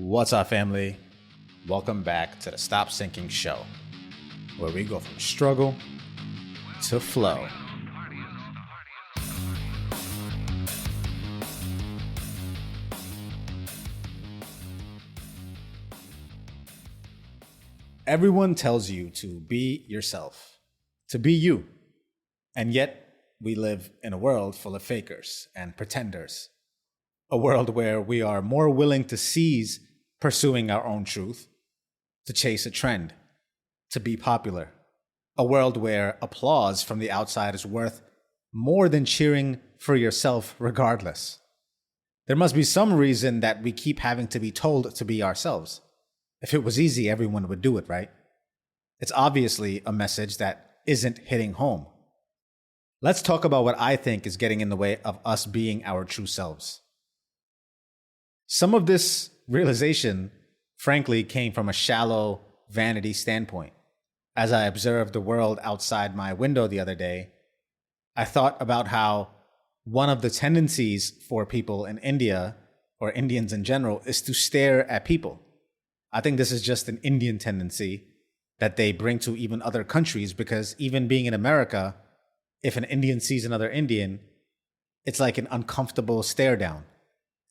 What's up, family? Welcome back to the Stop Sinking Show, where we go from struggle to flow. Everyone tells you to be yourself, to be you, and yet we live in a world full of fakers and pretenders. A world where we are more willing to seize pursuing our own truth, to chase a trend, to be popular. A world where applause from the outside is worth more than cheering for yourself regardless. There must be some reason that we keep having to be told to be ourselves. If it was easy, everyone would do it, right? It's obviously a message that isn't hitting home. Let's talk about what I think is getting in the way of us being our true selves. Some of this realization, frankly, came from a shallow vanity standpoint. As I observed the world outside my window the other day, I thought about how one of the tendencies for people in India, or Indians in general, is to stare at people. I think this is just an Indian tendency that they bring to even other countries, because even being in America, if an Indian sees another Indian, it's like an uncomfortable stare down.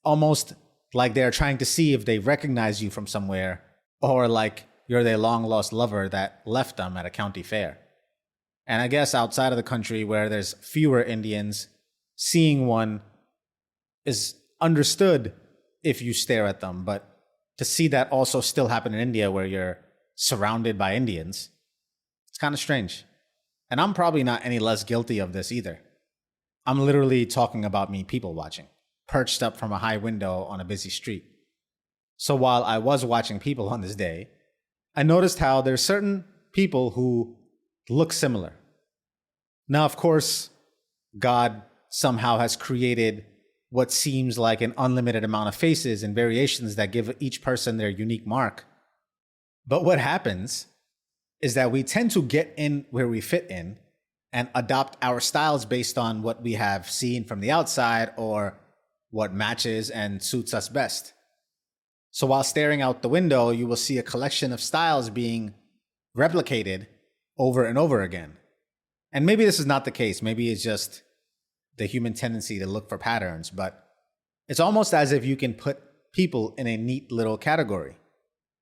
Almost like they're trying to see if they recognize you from somewhere, or like you're their long-lost lover that left them at a county fair. And I guess outside of the country where there's fewer Indians, seeing one is understood if you stare at them, but to see that also still happen in India where you're surrounded by Indians, it's kind of strange. And I'm probably not any less guilty of this either. I'm literally talking about me people watching, perched up from a high window on a busy street. So while I was watching people on this day, I noticed how there's certain people who look similar. Now, of course, God somehow has created what seems like an unlimited amount of faces and variations that give each person their unique mark. But what happens is that we tend to get in where we fit in and adopt our styles based on what we have seen from the outside or what matches and suits us best. So while staring out the window, you will see a collection of styles being replicated over and over again. And maybe this is not the case. Maybe it's just the human tendency to look for patterns, but it's almost as if you can put people in a neat little category.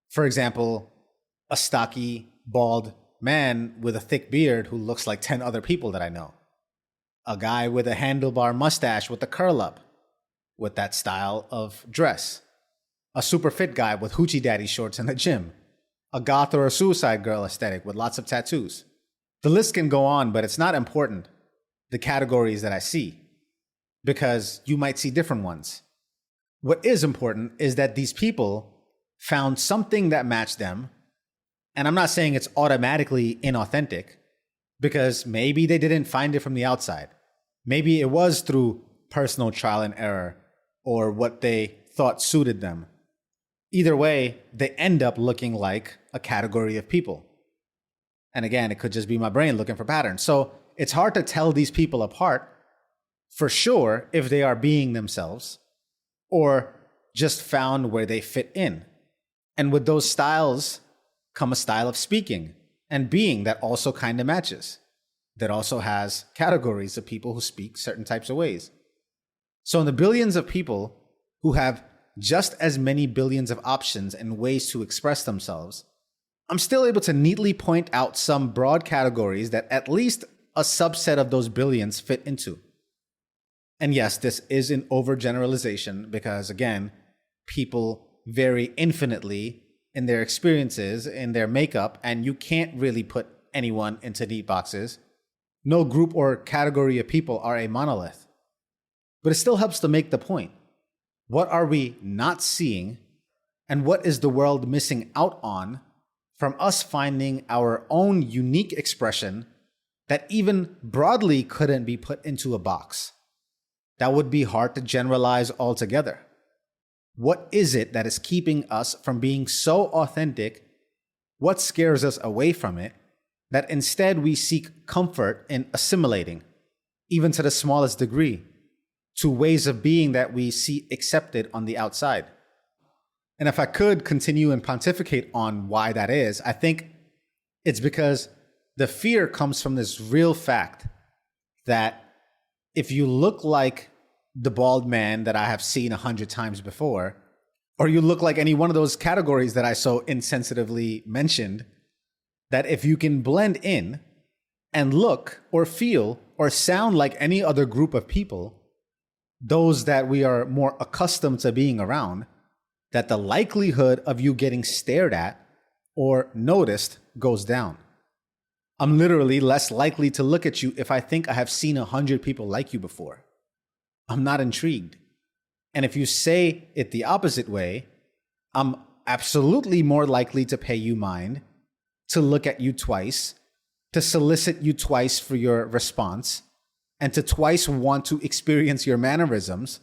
For example, a stocky, bald man with a thick beard who looks like 10 other people that I know. A guy with a handlebar mustache with a curl up, with that style of dress. A super fit guy with hoochie daddy shorts in the gym. A goth or a suicide girl aesthetic with lots of tattoos. The list can go on, but it's not important, the categories that I see, because you might see different ones. What is important is that these people found something that matched them, and I'm not saying it's automatically inauthentic, because maybe they didn't find it from the outside. Maybe it was through personal trial and error, or what they thought suited them. Either way, they end up looking like a category of people. And again, it could just be my brain looking for patterns. So it's hard to tell these people apart for sure if they are being themselves or just found where they fit in. And with those styles come a style of speaking and being that also kind of matches, that also has categories of people who speak certain types of ways. So in the billions of people who have just as many billions of options and ways to express themselves, I'm still able to neatly point out some broad categories that at least a subset of those billions fit into. And yes, this is an overgeneralization because, again, people vary infinitely in their experiences, in their makeup, and you can't really put anyone into neat boxes. No group or category of people are a monolith. But it still helps to make the point. What are we not seeing, and what is the world missing out on from us finding our own unique expression that even broadly couldn't be put into a box? That would be hard to generalize altogether. What is it that is keeping us from being so authentic? What scares us away from it, that instead we seek comfort in assimilating, even to the smallest degree, to ways of being that we see accepted on the outside? And if I could continue and pontificate on why that is, I think it's because the fear comes from this real fact that if you look like the bald man that I have seen 100 times before, or you look like any one of those categories that I so insensitively mentioned, that if you can blend in and look or feel or sound like any other group of people, those that we are more accustomed to being around, that the likelihood of you getting stared at or noticed goes down. I'm literally less likely to look at you if I think I have seen 100 people like you before. I'm not intrigued. And if you say it the opposite way, I'm absolutely more likely to pay you mind, to look at you twice, to solicit you twice for your response, and to twice want to experience your mannerisms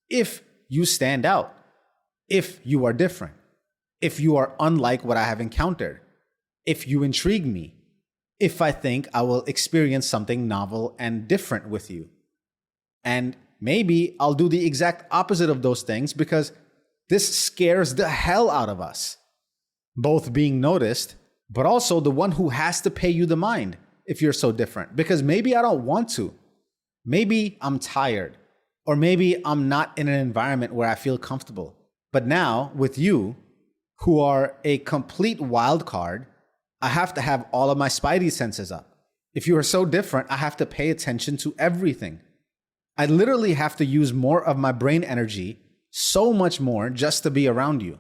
if you stand out, if you are different, if you are unlike what I have encountered, if you intrigue me, if I think I will experience something novel and different with you. And maybe I'll do the exact opposite of those things because this scares the hell out of us. Both being noticed, but also the one who has to pay you the mind if you're so different. Because maybe I don't want to. Maybe I'm tired. Or maybe I'm not in an environment where I feel comfortable. But now, with you, who are a complete wild card, I have to have all of my spidey senses up. If you are so different, I have to pay attention to everything. I literally have to use more of my brain energy, so much more, just to be around you.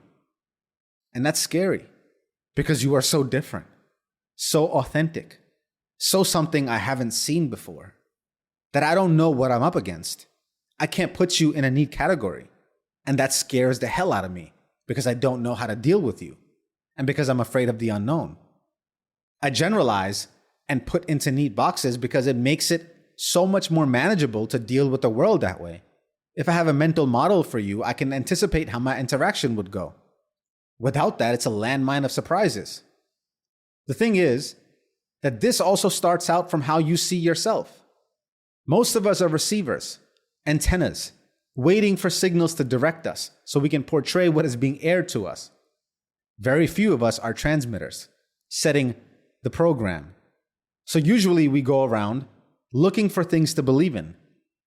And that's scary because you are so different, so authentic, so something I haven't seen before, that I don't know what I'm up against. I can't put you in a neat category. And that scares the hell out of me because I don't know how to deal with you and because I'm afraid of the unknown. I generalize and put into neat boxes because it makes it so much more manageable to deal with the world that way. If I have a mental model for you, I can anticipate how my interaction would go. Without that, it's a landmine of surprises. The thing is that this also starts out from how you see yourself. Most of us are receivers, antennas, waiting for signals to direct us so we can portray what is being aired to us. Very few of us are transmitters, setting the program. So usually we go around looking for things to believe in,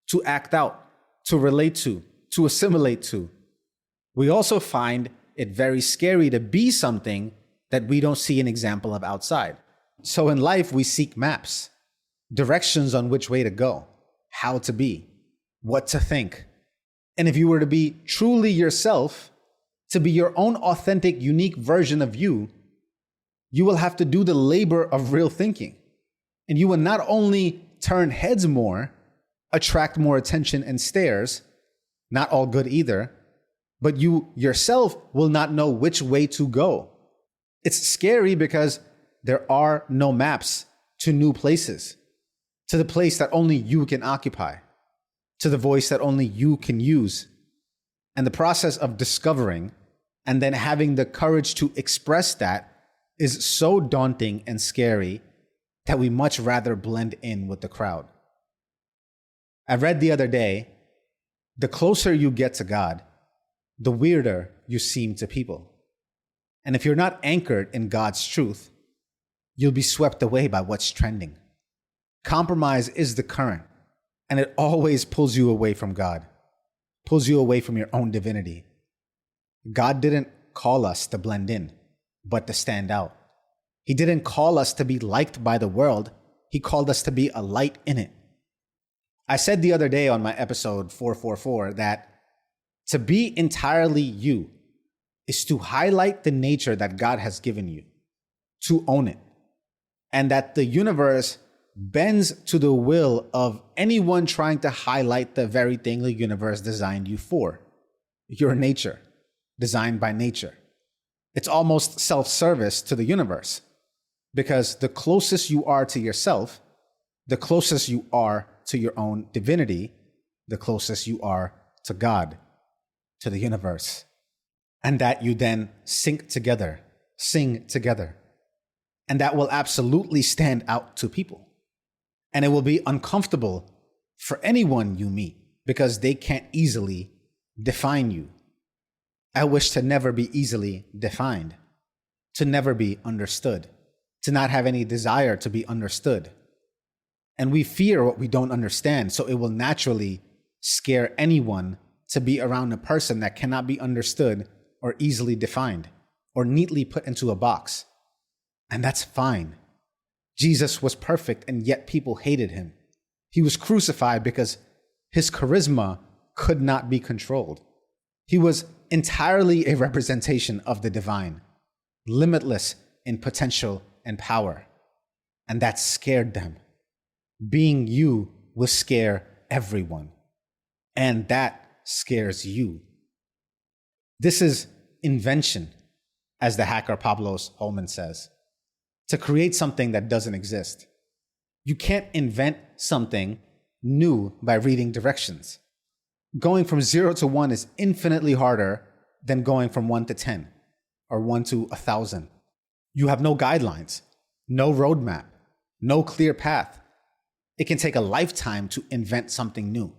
to act out, to relate to assimilate to. We also find it very scary to be something that we don't see an example of outside. So in life, we seek maps, directions on which way to go, how to be, what to think. And if you were to be truly yourself, to be your own authentic, unique version of you, you will have to do the labor of real thinking. And you will not only turn heads more, attract more attention and stares, not all good either, but you yourself will not know which way to go. It's scary because there are no maps to new places, to the place that only you can occupy, to the voice that only you can use. And the process of discovering and then having the courage to express that is so daunting and scary that we much rather blend in with the crowd. I read the other day, the closer you get to God, the weirder you seem to people. And if you're not anchored in God's truth, you'll be swept away by what's trending. Compromise is the current, and it always pulls you away from God, pulls you away from your own divinity. God didn't call us to blend in, but to stand out. He didn't call us to be liked by the world. He called us to be a light in it. I said the other day on my episode 444 that to be entirely you is to highlight the nature that God has given you, to own it, and that the universe bends to the will of anyone trying to highlight the very thing the universe designed you for, your nature, designed by nature. It's almost self-service to the universe because the closest you are to yourself, the closest you are to your own divinity, the closest you are to God, to the universe. And that you then sync together, sing together. And that will absolutely stand out to people. And it will be uncomfortable for anyone you meet because they can't easily define you. I wish to never be easily defined, to never be understood, to not have any desire to be understood. And we fear what we don't understand, so it will naturally scare anyone to be around a person that cannot be understood or easily defined or neatly put into a box. And that's fine. Jesus was perfect, and yet people hated him. He was crucified because his charisma could not be controlled. He was entirely a representation of the divine, limitless in potential and power. And that scared them. Being you will scare everyone. And that scares you. This is invention, as the hacker Pablos Holman says, to create something that doesn't exist. You can't invent something new by reading directions. Going from 0 to 1 is infinitely harder than going from 1 to 10 or 1 to 1,000. You have no guidelines, no roadmap, no clear path. It can take a lifetime to invent something new,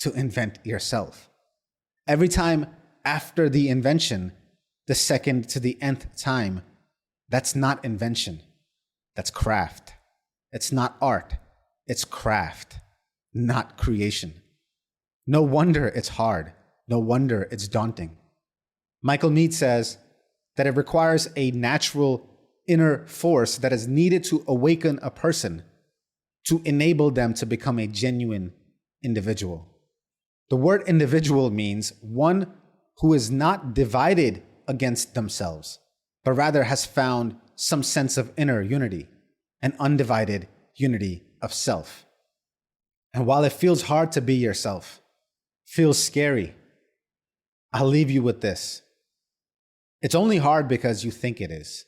to invent yourself. Every time after the invention, the second to the nth time, that's not invention. That's craft. It's not art. It's craft, not creation. No wonder it's hard. No wonder it's daunting. Michael Meade says that it requires a natural inner force that is needed to awaken a person to enable them to become a genuine individual. The word individual means one who is not divided against themselves, but rather has found some sense of inner unity, an undivided unity of self. And while it feels hard to be yourself, feels scary, I'll leave you with this. It's only hard because you think it is.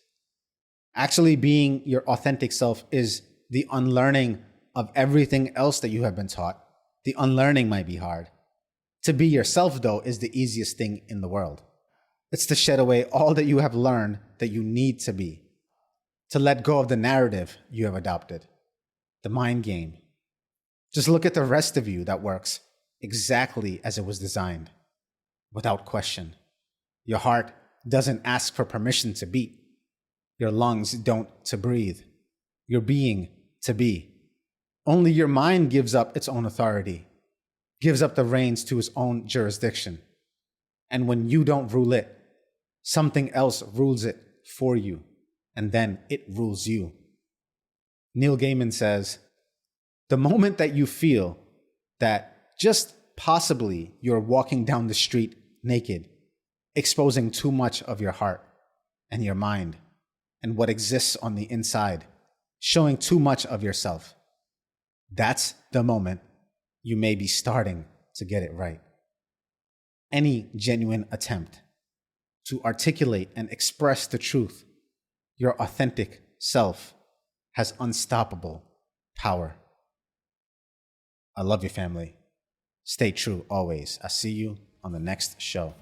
Actually, being your authentic self is the unlearning of everything else that you have been taught. The unlearning might be hard. To be yourself, though, is the easiest thing in the world. It's to shed away all that you have learned that you need to be. To let go of the narrative you have adopted, the mind game. Just look at the rest of you that works exactly as it was designed, without question. Your heart doesn't ask for permission to beat. Your lungs don't to breathe. Your being to be. Only your mind gives up its own authority, gives up the reins to its own jurisdiction. And when you don't rule it, something else rules it for you, and then it rules you. Neil Gaiman says, the moment that you feel that just possibly you're walking down the street naked, exposing too much of your heart and your mind and what exists on the inside, showing too much of yourself, that's the moment you may be starting to get it right. Any genuine attempt to articulate and express the truth, your authentic self, has unstoppable power. I love you, family. Stay true always. I'll see you on the next show.